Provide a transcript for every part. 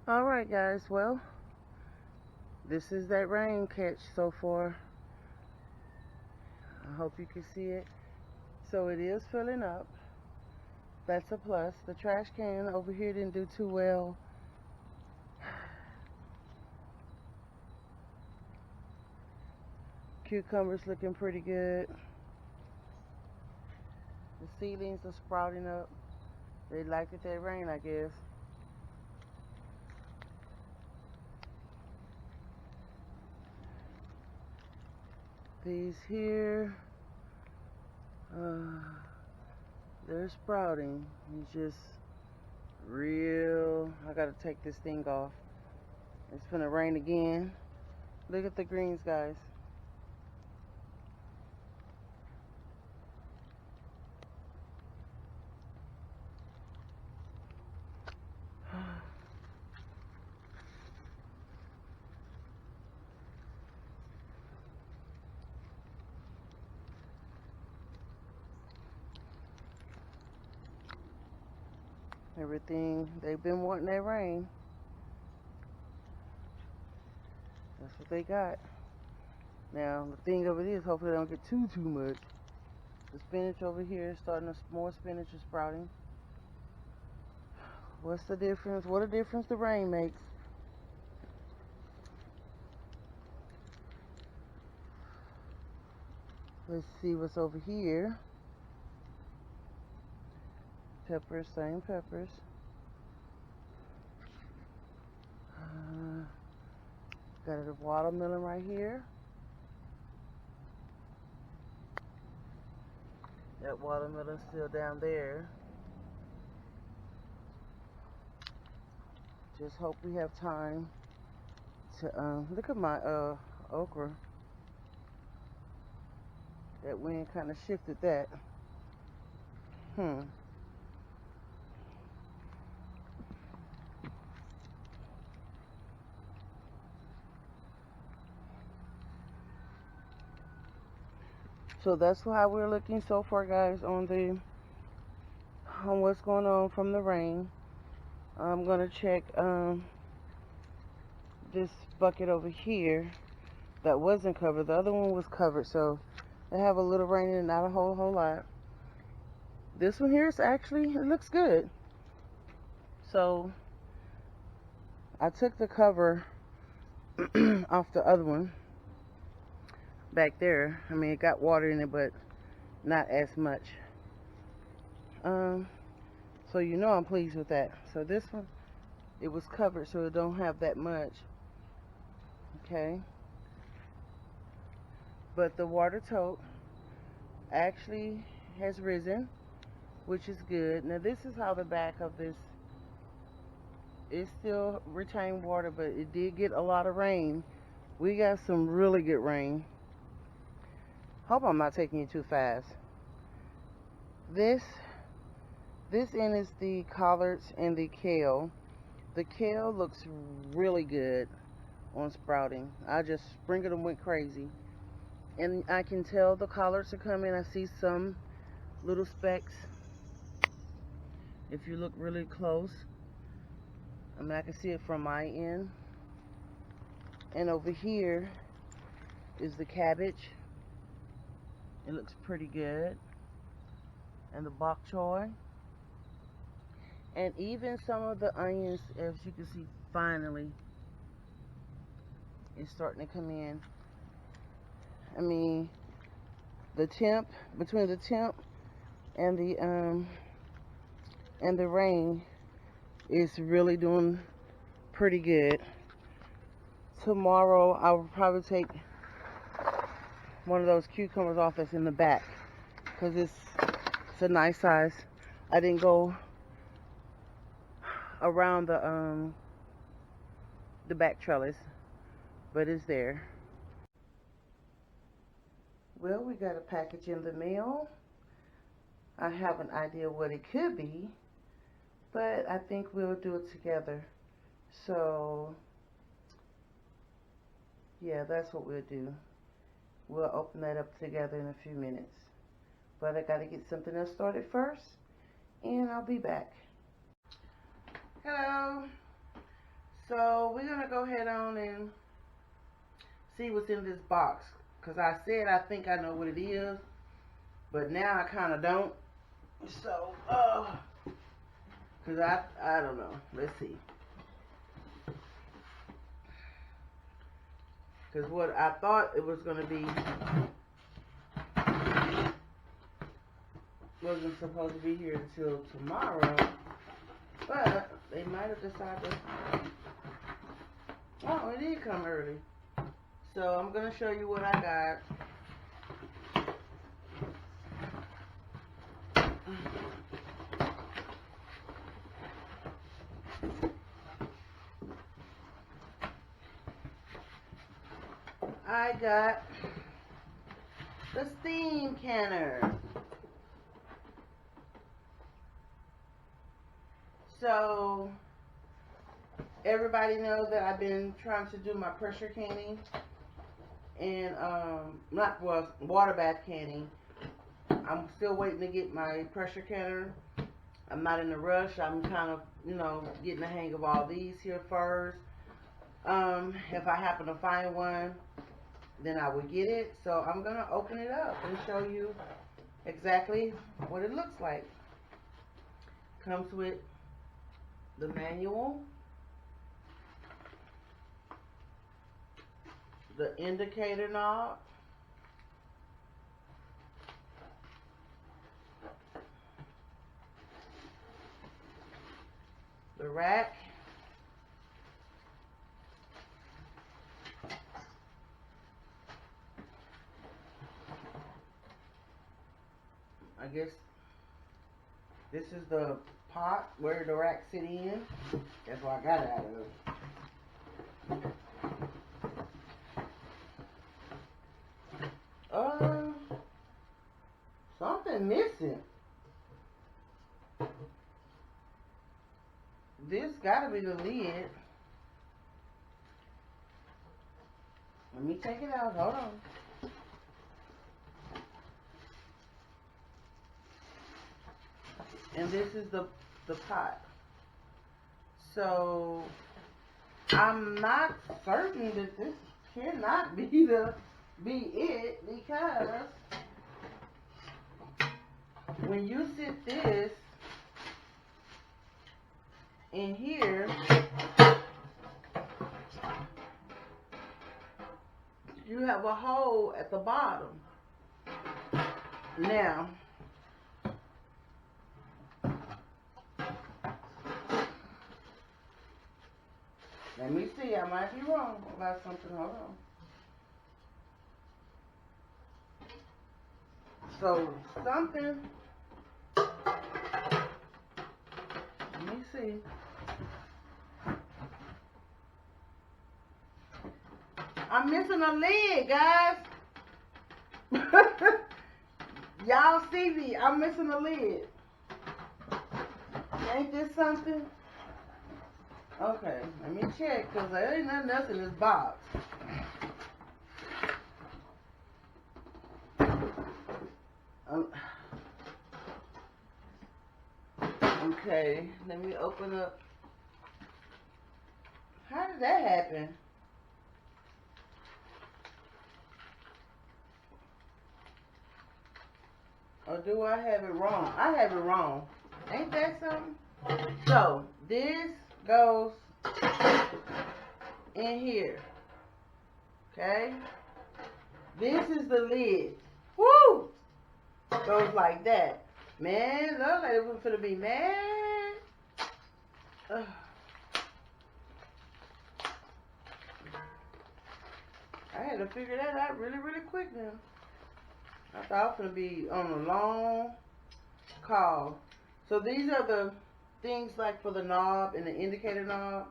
Alright guys, well, this is that rain catch so far. I hope you can see it. So it is filling up. That's a plus. The trash can over here didn't do too well. Cucumbers looking pretty good. The seedlings are sprouting up. They liked it that rain, I guess. These here, they're sprouting. It's just real. I gotta take this thing off. It's gonna rain again. Look at the greens, guys. Everything, they've been wanting that rain. That's what they got. Now, the thing of it is, hopefully they don't get too much. The spinach over here is starting to, more spinach is sprouting. What's the difference? What a difference the rain makes. Let's see what's over here. Peppers, same peppers. Got a watermelon right here. That watermelon's still down there. Just hope we have time to look at my okra. That wind kind of shifted that. So that's how we're looking so far, guys, on what's going on from the rain. I'm gonna check this bucket over here that wasn't covered. The other one was covered, so they have a little rain and not a whole lot. This one here is actually, it looks good. So I took the cover off the other one back there. I mean, it got water in it, but not as much. So you know I'm pleased with that. So this one, it was covered, so it don't have that much. Okay. But the water tote actually has risen, which is good. Now this is how the back of this is still retained water, but it did get a lot of rain. We got some really good rain. Hope I'm not taking it too fast. This end is the collards and the kale. The kale looks really good on sprouting. I just sprinkled them, went crazy. And I can tell the collards are coming. I see some little specks. If you look really close, I mean, I can see it from my end. And over here is the cabbage. It looks pretty good. And the bok choy. And even some of the onions, as you can see, finally, it's starting to come in. I mean, between the temp and the rain is really doing pretty good. Tomorrow I will probably take one of those cucumbers off that's in the back, because it's a nice size. I didn't go around the back trellis, but it's there. Well, we got a package in the mail. I have an idea what it could be, but I think we'll do it together. So yeah, that's what we'll do. We'll open that up together in a few minutes. But I gotta get something else started first, and I'll be back. Hello. So we're gonna go ahead on and see what's in this box. Cause I said I think I know what it is, but now I kind of don't. So, cause I don't know. Let's see. Cause what I thought it was gonna be wasn't supposed to be here until tomorrow, but they might have decided. Oh, it did come early. So I'm gonna show you what I got. I got the steam canner. So everybody knows that I've been trying to do my pressure canning and water bath canning. I'm still waiting to get my pressure canner. I'm not in a rush. I'm kind of, getting the hang of all these here first. If I happen to find one, then I would get it. So I'm gonna open it up and show you exactly what it looks like. Comes with the manual, the indicator knob, the rack, I guess this is the pot where the rack sit in. That's what I got it out of. Something missing. This gotta be the lid. Let me take it out. Hold on. And this is the pot. So I'm not certain that this cannot be it, because when you sit this in here, you have a hole at the bottom. Now, let me see, I might be wrong about something. Hold on. So, something, let me see. I'm missing a lid, guys. Y'all see me, I'm missing a lid. Ain't this something? Okay, let me check, because there ain't nothing else in this box. Okay, let me open up. How did that happen? Or do I have it wrong? I have it wrong. Ain't that something? So, this goes in here. Okay? This is the lid. Woo! Goes like that. Man, look like it was gonna be mad. Ugh. I had to figure that out really, really quick now. I thought I was gonna be on a long call. So these are the things like for the knob and the indicator knob.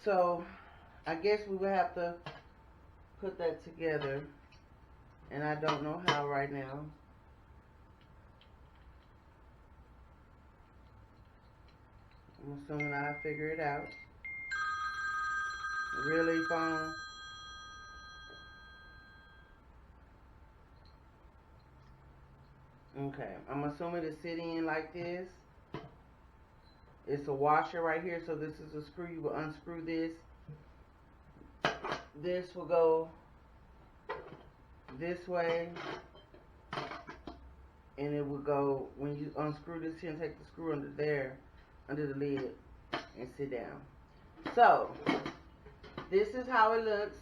So I guess we would have to put that together, and I don't know how right now. I'm assuming I'll figure it out. Really, phone? Okay, I'm assuming it's sitting in like this. It's a washer right here, so this is a screw. You will unscrew this. This will go this way, and it will go, when you unscrew this here and take the screw under there, under the lid, and sit down. So, this is how it looks.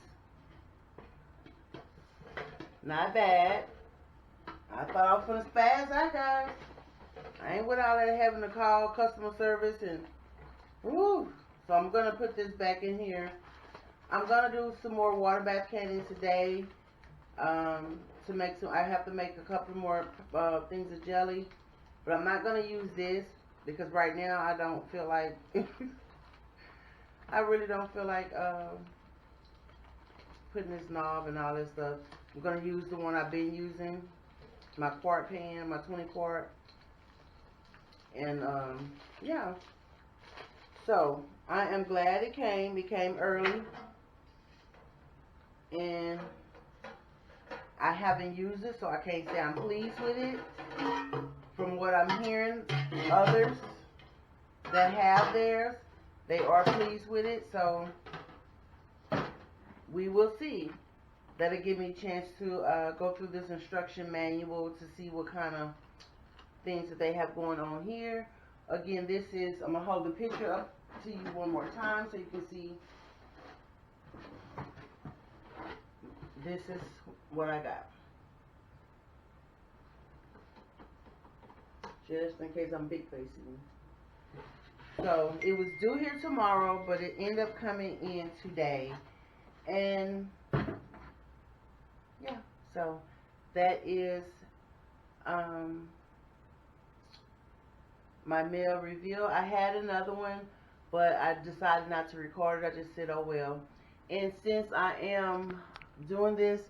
Not bad. I thought I was gonna spaz out, guys. I ain't with all that having to call customer service and woo. So I'm gonna put this back in here. I'm gonna do some more water bath candy today. To make some, I have to make a couple more things of jelly, but I'm not gonna use this because right now I don't feel like. I really don't feel like putting this knob and all this stuff. I'm gonna use the one I've been using, my quart pan, my 20 quart. And yeah, so I am glad it came. It came early, and I haven't used it, so I can't say I'm pleased with it. From what I'm hearing, others that have theirs, they are pleased with it. So we will see. That'll give me a chance to go through this instruction manual to see what kind of things that they have going on here. Again, this is, I'm going to hold the picture up to you one more time so you can see. This is what I got. Just in case I'm big facing. So, it was due here tomorrow, but it ended up coming in today. And, yeah, so that is, my mail reveal. I had another one, but I decided not to record it. I just said, oh well. And since I am doing this,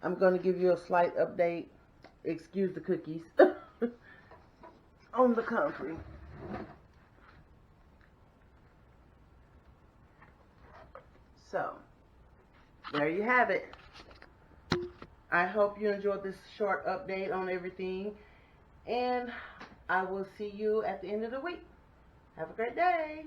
I'm going to give you a slight update. Excuse the cookies. On the country. So, there you have it. I hope you enjoyed this short update on everything. And I will see you at the end of the week. Have a great day.